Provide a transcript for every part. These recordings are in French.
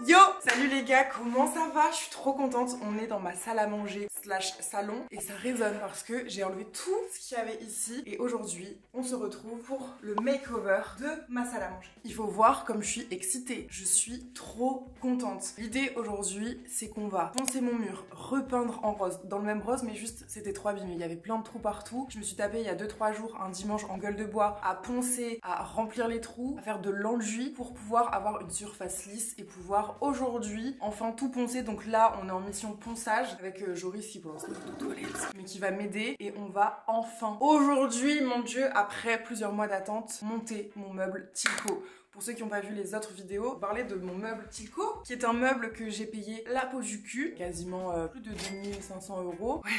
Yo, salut les gars, comment ça va? Je suis trop contente, on est dans ma salle à manger slash salon et ça résonne parce que j'ai enlevé tout ce qu'il y avait ici et aujourd'hui on se retrouve pour le makeover de ma salle à manger. Il faut voir comme je suis excitée, je suis trop contente. L'idée aujourd'hui c'est qu'on va poncer mon mur, repeindre en rose, dans le même rose mais juste c'était trop abîmé, il y avait plein de trous partout. Je me suis tapé il y a 2-3 jours un dimanche en gueule de bois à poncer, à remplir les trous, à faire de l'enduit pour pouvoir avoir une surface lisse et pouvoir aujourd'hui enfin tout poncer. Donc là on est en mission ponçage avec Joris qui pour l'instant est aux toilettes mais qui va m'aider et on va enfin aujourd'hui, mon dieu, après plusieurs mois d'attente, monter mon meuble Tilco. Pour ceux qui n'ont pas vu les autres vidéos, parler de mon meuble Tilco, qui est un meuble que j'ai payé la peau du cul, quasiment plus de 2500 €. Ouais.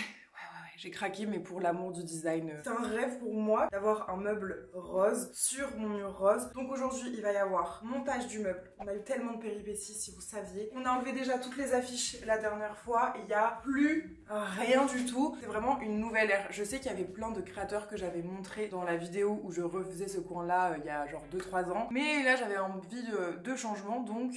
J'ai craqué, mais pour l'amour du design. C'est un rêve pour moi d'avoir un meuble rose sur mon mur rose. Donc aujourd'hui, il va y avoir montage du meuble. On a eu tellement de péripéties, si vous saviez. On a enlevé déjà toutes les affiches la dernière fois. Il n'y a plus rien du tout. C'est vraiment une nouvelle ère. Je sais qu'il y avait plein de créateurs que j'avais montré dans la vidéo où je refaisais ce coin-là il y a genre 2-3 ans. Mais là, j'avais envie de changement. Donc,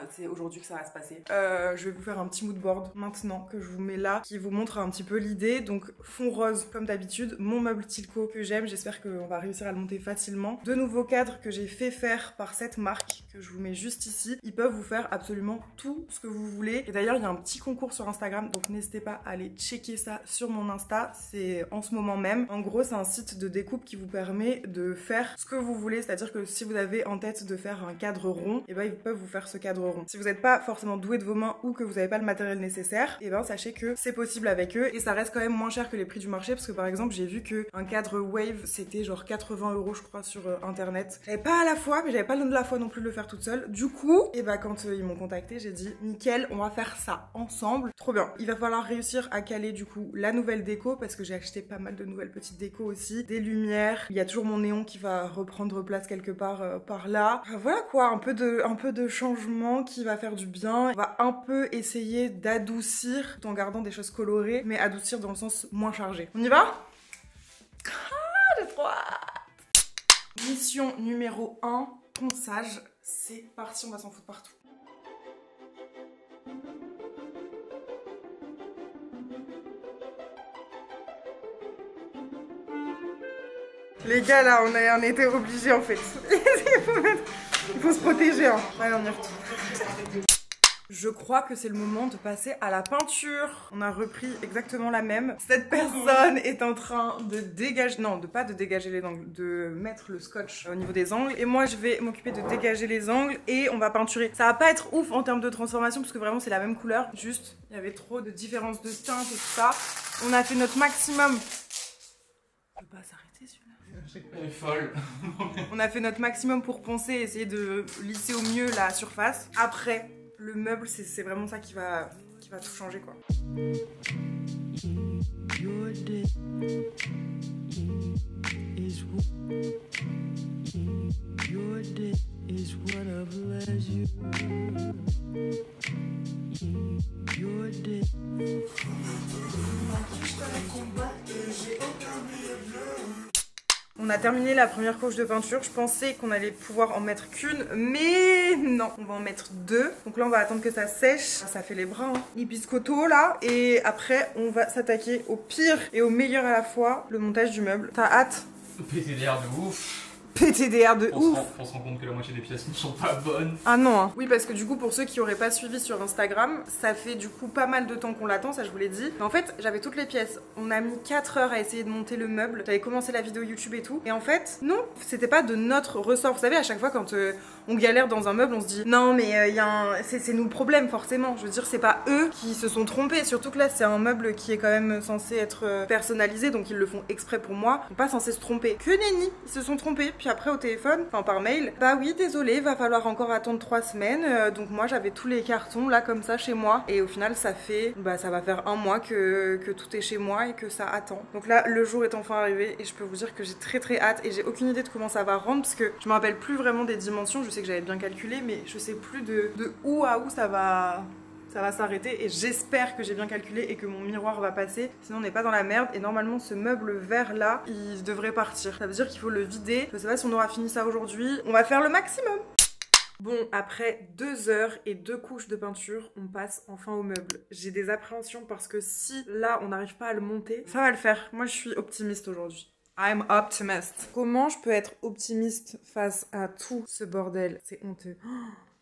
c'est aujourd'hui que ça va se passer. Je vais vous faire un petit mood board maintenant que je vous mets là, qui vous montre un petit peu l'idée. Donc fond rose comme d'habitude, mon meuble Tilco que j'aime, j'espère qu'on va réussir à le monter facilement. De nouveaux cadres que j'ai fait faire par cette marque que je vous mets juste ici. Ils peuvent vous faire absolument tout ce que vous voulez. Et d'ailleurs il y a un petit concours sur Instagram, donc n'hésitez pas à aller checker ça sur mon Insta, c'est en ce moment même. En gros c'est un site de découpe qui vous permet de faire ce que vous voulez, c'est-à-dire que si vous avez en tête de faire un cadre rond, et ben ils peuvent vous faire ce cadre rond. Si vous n'êtes pas forcément doué de vos mains ou que vous n'avez pas le matériel nécessaire, et ben sachez que c'est possible avec eux et ça reste quand même moins cher que les prix du marché parce que par exemple j'ai vu que un cadre Wave c'était genre 80 € je crois sur internet. J'avais pas à la fois mais j'avais pas la foi non plus de le faire toute seule. Du coup, et bah quand ils m'ont contacté, j'ai dit nickel, on va faire ça ensemble. Trop bien. Il va falloir réussir à caler du coup la nouvelle déco parce que j'ai acheté pas mal de nouvelles petites décos aussi, des lumières. Il y a toujours mon néon qui va reprendre place quelque part par là. Voilà quoi, un peu de changement qui va faire du bien. On va un peu essayer d'adoucir tout en gardant des choses colorées mais adoucir dans le sens moins chargé. On y va? Ah, j'ai trop hâte. Mission numéro 1, ponçage. C'est parti, on va s'en foutre partout. Les gars là, on a été obligés en fait. Il faut se protéger hein. Allez, on y retourne. Je crois que c'est le moment de passer à la peinture. On a repris exactement la même. Cette personne est en train de dégager, non, pas de dégager les angles, de mettre le scotch au niveau des angles. Et moi, je vais m'occuper de dégager les angles et on va peinturer. Ça va pas être ouf en termes de transformation parce que vraiment c'est la même couleur. Juste, il y avait trop de différence de teinte et tout ça. On a fait notre maximum. Je peux pas s'arrêter celui-là. Elle est folle. On a fait notre maximum pour poncer et essayer de lisser au mieux la surface. Après, le meuble, c'est vraiment ça qui va tout changer quoi. On a terminé la première couche de peinture, je pensais qu'on allait pouvoir en mettre qu'une, mais non, on va en mettre 2. Donc là on va attendre que ça sèche, ça fait les bras, hein. Les biscottos là, et après on va s'attaquer au pire et au meilleur à la fois, le montage du meuble. T'as hâte? PTDR de ouf. PTDR de ouf. On se rend compte que la moitié des pièces ne sont pas bonnes. Ah non hein. Oui parce que du coup pour ceux qui auraient pas suivi sur Instagram, ça fait du coup pas mal de temps qu'on l'attend, ça je vous l'ai dit. Mais en fait j'avais toutes les pièces, on a mis 4 heures à essayer de monter le meuble. J'avais commencé la vidéo YouTube et tout. Et en fait non, c'était pas de notre ressort. Vous savez à chaque fois quand on galère dans un meuble on se dit non mais c'est nous le problème forcément. Je veux dire c'est pas eux qui se sont trompés. Surtout que là c'est un meuble qui est quand même censé être personnalisé. Donc ils le font exprès pour moi. Ils sont pas censés se tromper. Que nenni, ils se sont trompés. Puis après au téléphone, enfin par mail, bah oui désolé, va falloir encore attendre 3 semaines. Donc moi j'avais tous les cartons là comme ça chez moi et au final ça fait, ça va faire 1 mois que tout est chez moi et que ça attend. Donc là le jour est enfin arrivé et je peux vous dire que j'ai très hâte et j'ai aucune idée de comment ça va rendre parce que je me rappelle plus vraiment des dimensions. Je sais que j'avais bien calculé mais je sais plus de où à où ça va s'arrêter et j'espère que j'ai bien calculé et que mon miroir va passer, sinon on n'est pas dans la merde. Et normalement ce meuble vert là il devrait partir, ça veut dire qu'il faut le vider. Je sais pas si on aura fini ça aujourd'hui, on va faire le maximum. Bon, après 2 heures et 2 couches de peinture, on passe enfin au meuble. J'ai des appréhensions parce que si là on n'arrive pas à le monter, ça va le faire. Moi je suis optimiste aujourd'hui. I'm optimist. Comment je peux être optimiste face à tout ce bordel? C'est honteux.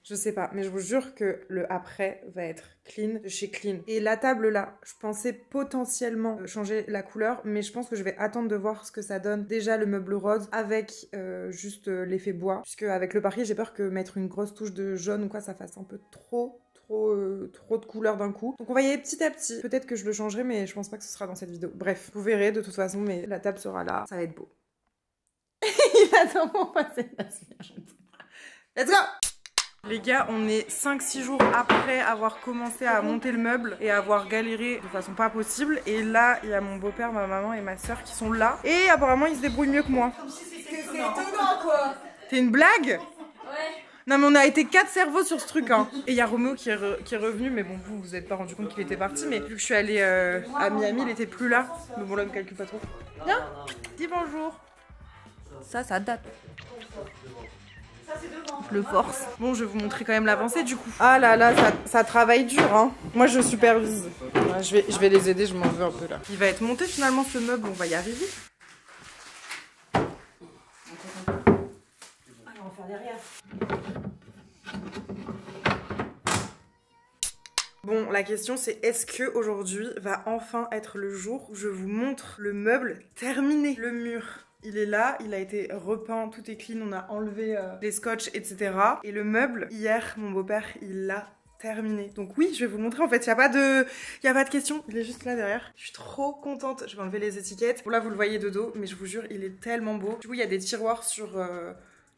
Je sais pas, mais je vous jure que le après va être clean de chez clean. Et la table là, je pensais potentiellement changer la couleur, mais je pense que je vais attendre de voir ce que ça donne. Déjà le meuble rose avec juste l'effet bois, puisque avec le parquet j'ai peur que mettre une grosse touche de jaune ou quoi ça fasse un peu trop de couleurs d'un coup. Donc on va y aller petit à petit. Peut-être que je le changerai, mais je pense pas que ce sera dans cette vidéo. Bref, vous verrez de toute façon, mais la table sera là, ça va être beau. Il attend pour passer la semaine. Let's go! Les gars, on est 5-6 jours après avoir commencé à monter le meuble et avoir galéré de façon pas possible. Et là, il y a mon beau-père, ma maman et ma soeur qui sont là. Et apparemment, ils se débrouillent mieux que moi. C'est étonnant quoi. T'es une blague? Ouais. Non mais on a été 4 cerveaux sur ce truc hein. Et il y a Roméo qui est revenu, mais bon vous êtes pas rendu compte qu'il était parti. Mais vu que je suis allée à Miami, il était plus là. Mais bon là, ne calcule pas trop. Viens, dis bonjour. Ça date. Le force. Bon, je vais vous montrer quand même l'avancée du coup. Ah là là, ça travaille dur hein. Moi je supervise. Ouais, je vais les aider, je m'en veux un peu là. Il va être monté finalement ce meuble, on va y arriver. Allez, on va faire derrière. Bon, la question c'est est-ce que aujourd'hui va enfin être le jour où je vous montre le meuble terminé. Le mur, il est là, il a été repeint, tout est clean, on a enlevé les scotch, etc. Et le meuble, hier, mon beau-père, il l'a terminé. Donc oui, je vais vous le montrer en fait, il n'y a pas de question, il est juste là derrière. Je suis trop contente, je vais enlever les étiquettes. Bon là, vous le voyez de dos, mais je vous jure, il est tellement beau. Du coup, il y a des tiroirs sur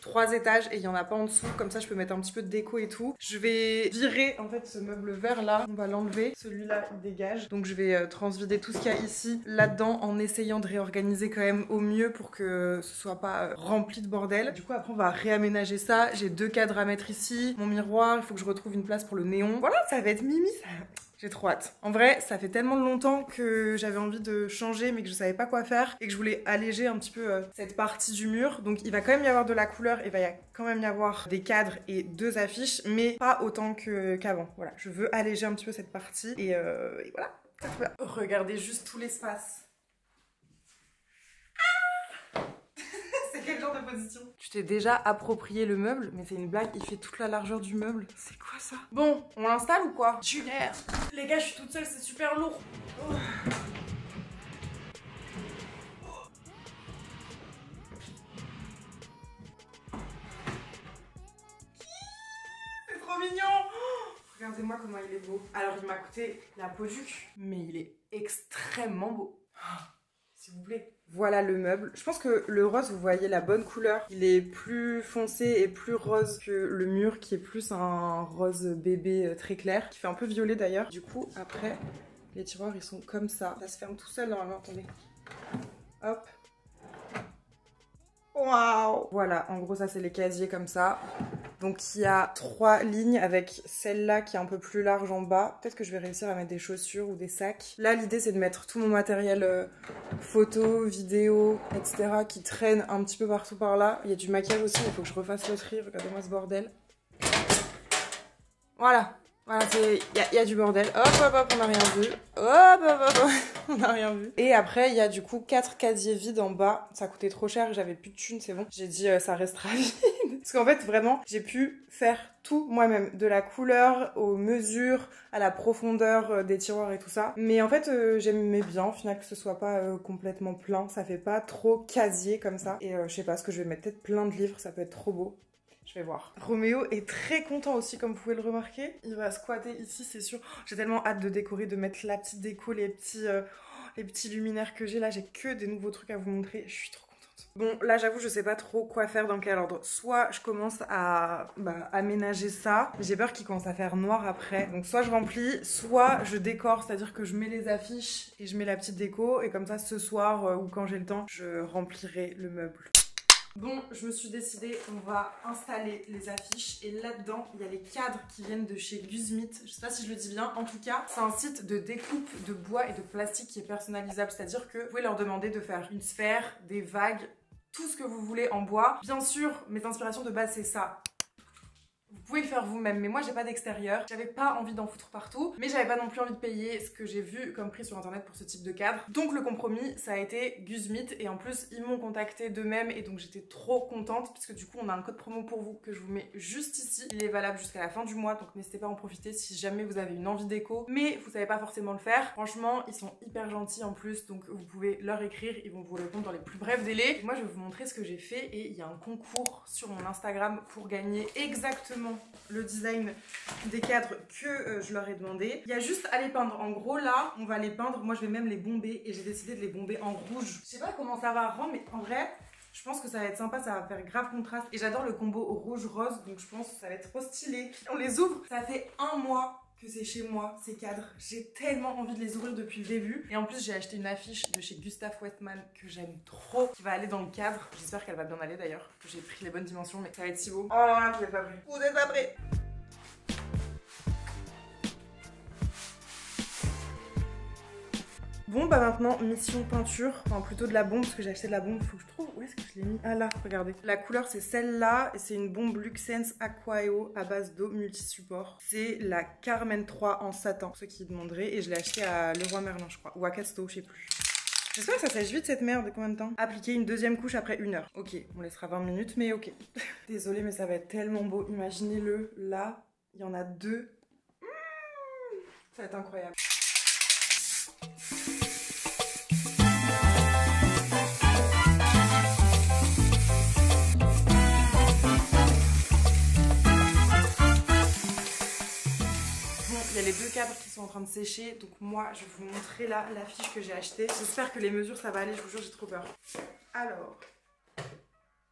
3 étages et il y en a pas en dessous, comme ça je peux mettre un petit peu de déco et tout. Je vais virer en fait ce meuble vert là, on va l'enlever, celui-là il dégage. Donc je vais transvider tout ce qu'il y a ici là-dedans en essayant de réorganiser quand même au mieux pour que ce soit pas rempli de bordel. Du coup après on va réaménager ça, j'ai 2 cadres à mettre ici, mon miroir, il faut que je retrouve une place pour le néon. Voilà, ça va être mimi ça. J'ai trop hâte. En vrai, ça fait tellement longtemps que j'avais envie de changer mais que je savais pas quoi faire et que je voulais alléger un petit peu cette partie du mur. Donc il va quand même y avoir de la couleur, il va quand même y avoir des cadres et 2 affiches, mais pas autant qu'avant. Voilà, je veux alléger un petit peu cette partie et voilà. Regardez juste tout l'espace. C'est quel genre de position? Tu t'es déjà approprié le meuble, mais c'est une blague, il fait toute la largeur du meuble. C'est quoi ça? Bon, on l'installe ou quoi? Junior. Les gars, je suis toute seule, c'est super lourd. Oh. C'est trop mignon. Oh. Regardez-moi comment il est beau. Alors, il m'a coûté la peau du cul, mais il est extrêmement beau. Oh. S'il vous plaît. Voilà le meuble. Je pense que le rose, vous voyez la bonne couleur. Il est plus foncé et plus rose que le mur qui est plus un rose bébé très clair, qui fait un peu violet d'ailleurs. Du coup, après, les tiroirs, ils sont comme ça. Ça se ferme tout seul normalement, attendez. Hop. Waouh! Voilà, en gros, ça c'est les casiers comme ça. Donc il y a 3 lignes avec celle-là qui est un peu plus large en bas. Peut-être que je vais réussir à mettre des chaussures ou des sacs. Là, l'idée c'est de mettre tout mon matériel photo, vidéo, etc. qui traîne un petit peu partout par là. Il y a du maquillage aussi, il faut que je refasse le tri. Regardez-moi ce bordel. Voilà. Voilà, il y a du bordel. Hop, hop, hop, on n'a rien vu. Hop, hop, hop, on n'a rien vu. Et après, il y a du coup 4 casiers vides en bas. Ça coûtait trop cher, j'avais plus de thunes, c'est bon. J'ai dit, ça restera vide. Parce qu'en fait, vraiment, j'ai pu faire tout moi-même. De la couleur, aux mesures, à la profondeur des tiroirs et tout ça. Mais en fait, j'aimais bien, au final, que ce soit pas complètement plein. Ça fait pas trop casier comme ça. Et je sais pas, ce que je vais mettre peut-être plein de livres, ça peut être trop beau. Je vais voir. Roméo est très content aussi, comme vous pouvez le remarquer. Il va squatter ici, c'est sûr. J'ai tellement hâte de décorer, de mettre la petite déco, les petits luminaires que j'ai. Là, j'ai que des nouveaux trucs à vous montrer. Je suis trop contente. Bon, là, j'avoue, je sais pas trop quoi faire, dans quel ordre. Soit je commence à aménager ça. J'ai peur qu'il commence à faire noir après. Donc, soit je remplis, soit je décore. C'est-à-dire que je mets les affiches et je mets la petite déco. Et comme ça, ce soir ou quand j'ai le temps, je remplirai le meuble. Bon, je me suis décidée, on va installer les affiches et là-dedans, il y a les cadres qui viennent de chez Guzmit. Je sais pas si je le dis bien. En tout cas, c'est un site de découpe de bois et de plastique qui est personnalisable. C'est-à-dire que vous pouvez leur demander de faire une sphère, des vagues, tout ce que vous voulez en bois. Bien sûr, mes inspirations de base, c'est ça. Vous pouvez le faire vous-même, mais moi j'ai pas d'extérieur, j'avais pas envie d'en foutre partout, mais j'avais pas non plus envie de payer ce que j'ai vu comme prix sur internet pour ce type de cadre. Donc le compromis, ça a été Guzmit, et en plus ils m'ont contacté d'eux-mêmes, et donc j'étais trop contente, puisque du coup on a un code promo pour vous que je vous mets juste ici. Il est valable jusqu'à la fin du mois, donc n'hésitez pas à en profiter si jamais vous avez une envie déco, mais vous savez pas forcément le faire. Franchement, ils sont hyper gentils en plus, donc vous pouvez leur écrire, ils vont vous répondre dans les plus brefs délais. Moi je vais vous montrer ce que j'ai fait, et il y a un concours sur mon Instagram pour gagner exactement le design des cadres que je leur ai demandé. Il y a juste à les peindre. En gros là, on va les peindre, moi je vais même les bomber, et j'ai décidé de les bomber en rouge. Je sais pas comment ça va rendre, mais en vrai je pense que ça va être sympa, ça va faire grave contraste. Et j'adore le combo rouge-rose, donc je pense que ça va être trop stylé. On les ouvre. Ça fait un mois que c'est chez moi, ces cadres. J'ai tellement envie de les ouvrir depuis le début. Et en plus, j'ai acheté une affiche de chez Gustave Westman que j'aime trop, qui va aller dans le cadre. J'espère qu'elle va bien aller d'ailleurs. J'ai pris les bonnes dimensions, mais ça va être si beau. Oh là, vous êtes pas prêts. Vous êtes pas prêts. Bon bah maintenant mission peinture, enfin plutôt de la bombe parce que j'ai acheté de la bombe, faut que je trouve où est-ce que je l'ai mis. Ah là, regardez. La couleur c'est celle-là et c'est une bombe Luxense Aquao à base d'eau multi-support. C'est la Carmen 3 en satin, ceux qui demanderaient, et je l'ai acheté à Leroy Merlin je crois, ou à Casto, je sais plus. J'espère que ça sèche vite cette merde, combien de temps? Appliquer une deuxième couche après 1 heure. Ok, on laissera 20 minutes mais ok. Désolée mais ça va être tellement beau, imaginez-le, là, il y en a 2. Ça va être incroyable. Il y a les 2 cadres qui sont en train de sécher, donc moi je vais vous montrer là l'affiche que j'ai achetée. J'espère que les mesures ça va aller, je vous jure j'ai trop peur. Alors,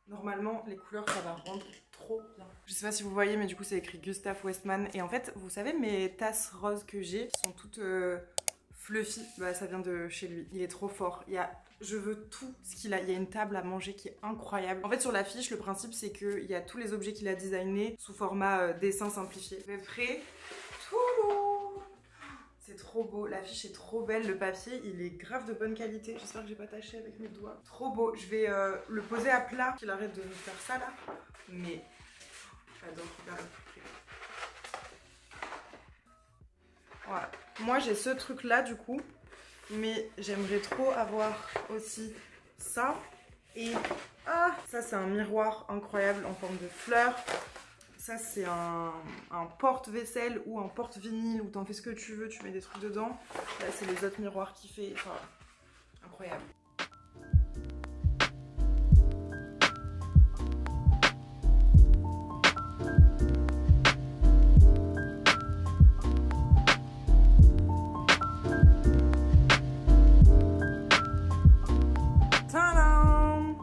normalement les couleurs ça va rendre trop bien. Je sais pas si vous voyez mais du coup c'est écrit Gustave Westman, et en fait vous savez mes tasses roses que j'ai qui sont toutes fluffy, bah ça vient de chez lui. Il est trop fort, je veux tout ce qu'il a. Il y a une table à manger qui est incroyable. En fait sur l'affiche le principe c'est qu'il y a tous les objets qu'il a designés sous format dessin simplifié. Vous êtes prêts? C'est trop beau, l'affiche est trop belle, le papier il est grave de bonne qualité, j'espère que j'ai pas taché avec mes doigts. Trop beau, je vais le poser à plat, qu'il arrête de faire ça là, mais j'adore, regarde. Voilà, moi j'ai ce truc là du coup, mais j'aimerais trop avoir aussi ça, et ça c'est un miroir incroyable en forme de fleur. Ça c'est un porte-vaisselle ou un porte-vinyle où t'en fais ce que tu veux, tu mets des trucs dedans. Là c'est les autres miroirs qui fait, enfin, incroyable.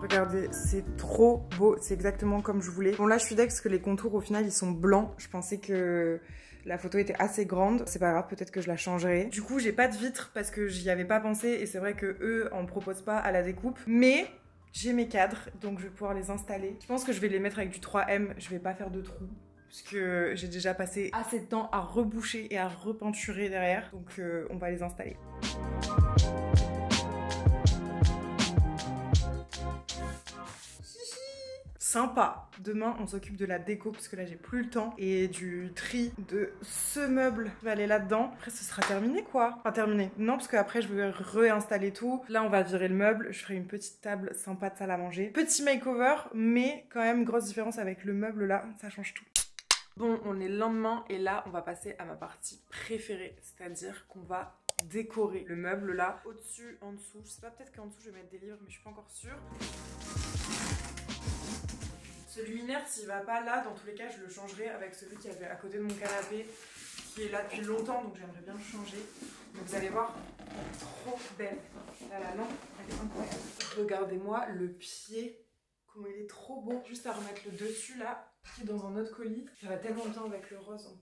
Regardez, c'est trop beau, c'est exactement comme je voulais. Bon là je suis deck parce que les contours au final ils sont blancs. Je pensais que la photo était assez grande, c'est pas grave, peut-être que je la changerai. Du coup j'ai pas de vitre parce que j'y avais pas pensé, et c'est vrai que eux en proposent pas à la découpe. Mais j'ai mes cadres, donc je vais pouvoir les installer. Je pense que je vais les mettre avec du 3M, je vais pas faire de trous, parce que j'ai déjà passé assez de temps à reboucher et à repeinturer derrière. Donc on va les installer. Sympa. Demain on s'occupe de la déco parce que là j'ai plus le temps, et du tri de ce meuble va aller là-dedans. Après ce sera terminé quoi. Enfin terminé, non, parce qu'après je vais réinstaller tout. Là on va virer le meuble, je ferai une petite table sympa de salle à manger. Petit makeover, mais quand même grosse différence avec le meuble là, ça change tout. Bon, on est le lendemain et là on va passer à ma partie préférée, c'est-à-dire qu'on va décorer le meuble là, au-dessus, en dessous. Je sais pas, peut-être qu'en dessous je vais mettre des livres mais je suis pas encore sûre. Ce luminaire, s'il va pas là, dans tous les cas, je le changerai avec celui qui avait à côté de mon canapé, qui est là depuis longtemps, donc j'aimerais bien le changer. Mais vous allez voir, elle est trop belle. Là, la lampe, elle est incroyable. Regardez-moi le pied, comment il est trop beau. Juste à remettre le dessus là, qui est dans un autre colis. Ça va tellement bien avec le rose.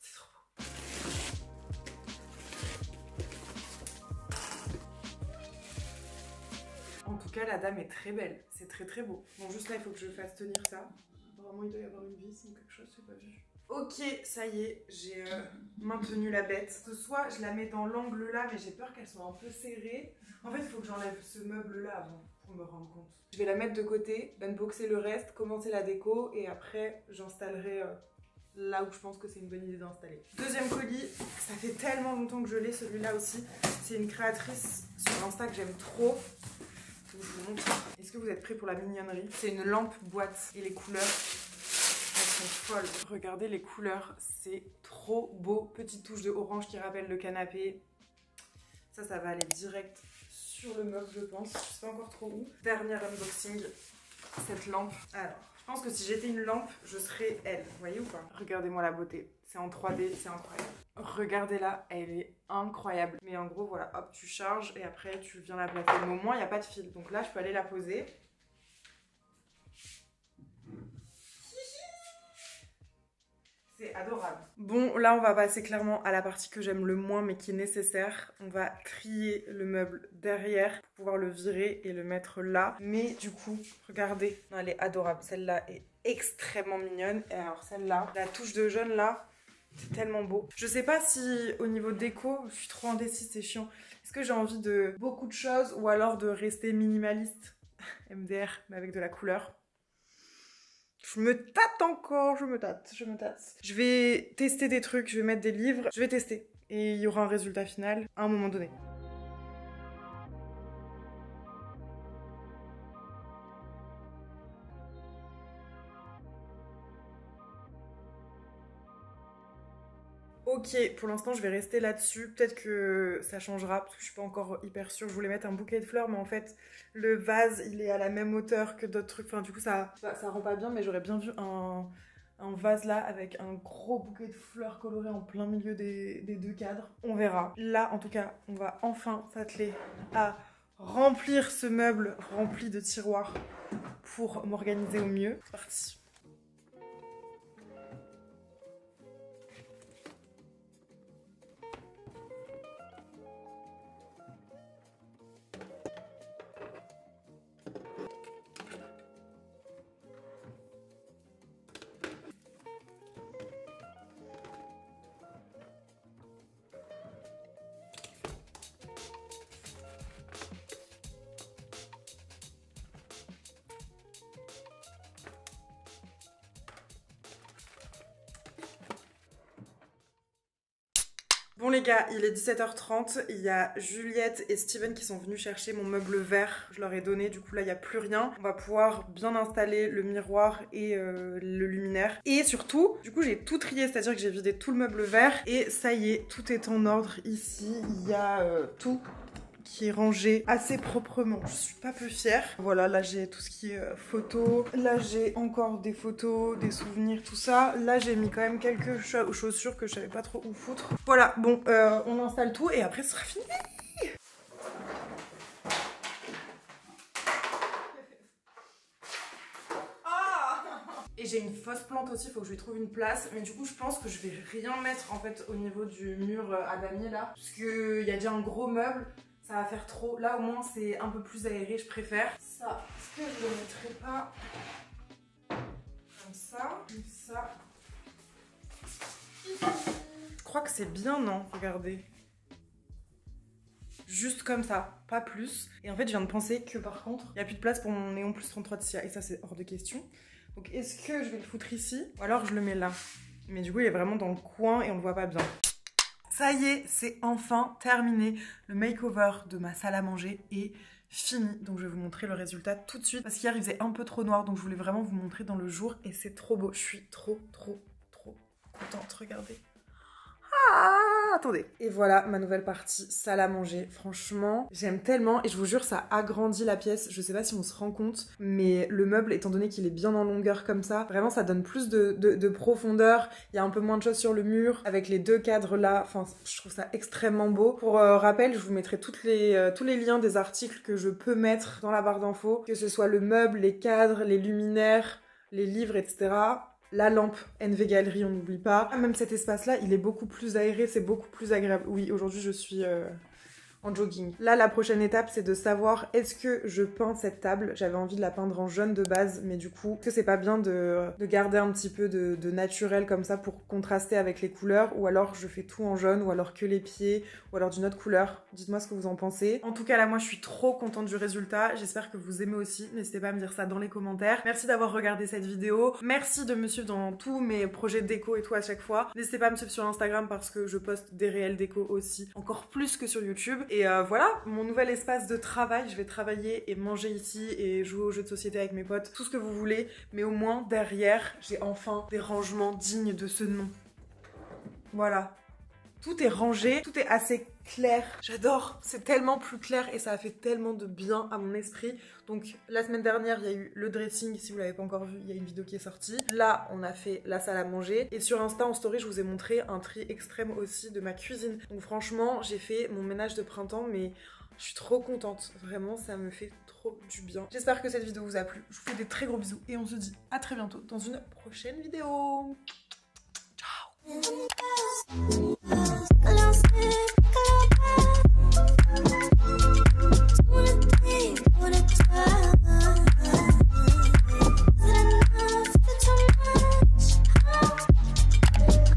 C'est trop beau. En tout cas, la dame est très belle. C'est très très beau. Bon, juste là, il faut que je fasse tenir ça. Apparemment, il doit y avoir une vis ou quelque chose, je n'ai pas vu. Ok, ça y est, j'ai maintenu la bête. Soit je la mets dans l'angle là, mais j'ai peur qu'elle soit un peu serrée. En fait, il faut que j'enlève ce meuble là avant. pour me rendre compte. Je vais la mettre de côté, unboxer le reste, commencer la déco et après j'installerai là où je pense que c'est une bonne idée d'installer. Deuxième colis, ça fait tellement longtemps que je l'ai, celui-là aussi. C'est une créatrice sur Insta que j'aime trop. Je vous montre. Est-ce que vous êtes prêts pour la mignonnerie? C'est une lampe boîte et les couleurs, elles sont folles. Regardez les couleurs, c'est trop beau. Petite touche de orange qui rappelle le canapé. Ça va aller direct sur le meuble, je pense. Je sais pas encore trop où. Dernier unboxing, cette lampe. Alors, je pense que si j'étais une lampe, je serais elle. Vous voyez ou pas? Regardez-moi la beauté. C'est en 3D, c'est incroyable. Regardez-la, elle est incroyable. Mais en gros, voilà, hop, tu charges et après tu viens la placer. Mais au moins, il n'y a pas de fil. Donc là, je peux aller la poser. C'est adorable. Bon, là, on va passer clairement à la partie que j'aime le moins, mais qui est nécessaire. On va trier le meuble derrière pour pouvoir le virer et le mettre là. Mais du coup, regardez, non, elle est adorable. Celle-là est extrêmement mignonne. Et alors celle-là, la touche de jaune là, c'est tellement beau. Je sais pas si au niveau déco, je suis trop indécise, c'est chiant. Est-ce que j'ai envie de beaucoup de choses ou alors de rester minimaliste MDR, mais avec de la couleur? Je me tâte encore, je me tâte. Je vais tester des trucs, je vais mettre des livres, je vais tester. Et il y aura un résultat final à un moment donné. Ok, pour l'instant je vais rester là-dessus, peut-être que ça changera parce que je suis pas encore hyper sûre. Je voulais mettre un bouquet de fleurs mais en fait le vase il est à la même hauteur que d'autres trucs, enfin du coup ça rend pas bien, mais j'aurais bien vu un vase là avec un gros bouquet de fleurs colorées en plein milieu des deux cadres. On verra. Là en tout cas on va enfin s'atteler à remplir ce meuble rempli de tiroirs pour m'organiser au mieux. C'est parti. Bon les gars, il est 17h30, il y a Juliette et Steven qui sont venus chercher mon meuble vert. Je leur ai donné, du coup là il n'y a plus rien. On va pouvoir bien installer le miroir et le luminaire. Et surtout, du coup j'ai tout trié, c'est-à-dire que j'ai vidé tout le meuble vert. Et ça y est, tout est en ordre ici. Il y a tout qui est rangé assez proprement. Je suis pas peu fière. Voilà, là j'ai tout ce qui est photos. Là j'ai encore des photos, des souvenirs, tout ça. Là j'ai mis quand même quelques chaussures que je savais pas trop où foutre. Voilà, bon, on installe tout et après ce sera fini. Et j'ai une fausse plante aussi, il faut que je lui trouve une place. Mais du coup, je pense que je vais rien mettre en fait au niveau du mur à damier là. Parce qu'il y a déjà un gros meuble. Ça va faire trop. Là, au moins, c'est un peu plus aéré, je préfère. Ça, est-ce que je le mettrai pas comme ça, Je crois que c'est bien, non? Regardez. Juste comme ça, pas plus. Et en fait, je viens de penser que par contre, il n'y a plus de place pour mon néon plus 33 de Sia. Et ça, c'est hors de question. Donc, est-ce que je vais le foutre ici? Ou alors, je le mets là. Mais du coup, il est vraiment dans le coin et on le voit pas bien. Ça y est, c'est enfin terminé. Le makeover de ma salle à manger est fini. Donc je vais vous montrer le résultat tout de suite. Parce qu'hier il faisait un peu trop noir, donc je voulais vraiment vous montrer dans le jour. Et c'est trop beau. Je suis trop contente. Regardez. Ah, attendez. Et voilà ma nouvelle partie salle à manger. Franchement, j'aime tellement. Et je vous jure, ça agrandit la pièce. Je sais pas si on se rend compte, mais le meuble, étant donné qu'il est bien en longueur comme ça, vraiment ça donne plus de profondeur. Il y a un peu moins de choses sur le mur. Avec les deux cadres là, enfin, je trouve ça extrêmement beau. Pour rappel, je vous mettrai tous les liens des articles que je peux mettre dans la barre d'infos. Que ce soit le meuble, les cadres, les luminaires, les livres, etc. La lampe NV Galerie, on n'oublie pas. Même cet espace-là, il est beaucoup plus aéré, c'est beaucoup plus agréable. Oui, aujourd'hui, je suis en jogging. Là, la prochaine étape, c'est de savoir est-ce que je peins cette table. J'avais envie de la peindre en jaune de base, mais du coup, est-ce que c'est pas bien de garder un petit peu de naturel comme ça pour contraster avec les couleurs, ou alors je fais tout en jaune, ou alors que les pieds, ou alors d'une autre couleur. Dites-moi ce que vous en pensez. En tout cas, là, moi, je suis trop contente du résultat. J'espère que vous aimez aussi. N'hésitez pas à me dire ça dans les commentaires. Merci d'avoir regardé cette vidéo. Merci de me suivre dans tous mes projets de déco et tout à chaque fois. N'hésitez pas à me suivre sur Instagram parce que je poste des réels déco aussi, encore plus que sur YouTube. Et voilà, mon nouvel espace de travail. Je vais travailler et manger ici et jouer aux jeux de société avec mes potes, tout ce que vous voulez. Mais au moins, derrière, j'ai enfin des rangements dignes de ce nom. Voilà. Tout est rangé, tout est assez clair. J'adore, c'est tellement plus clair et ça a fait tellement de bien à mon esprit. Donc la semaine dernière, il y a eu le dressing, si vous l'avez pas encore vu, il y a une vidéo qui est sortie. Là, on a fait la salle à manger. Et sur Insta, en story, je vous ai montré un tri extrême aussi de ma cuisine. Donc franchement, j'ai fait mon ménage de printemps, mais je suis trop contente. Vraiment, ça me fait trop du bien. J'espère que cette vidéo vous a plu. Je vous fais des très gros bisous et on se dit à très bientôt dans une prochaine vidéo. Ciao.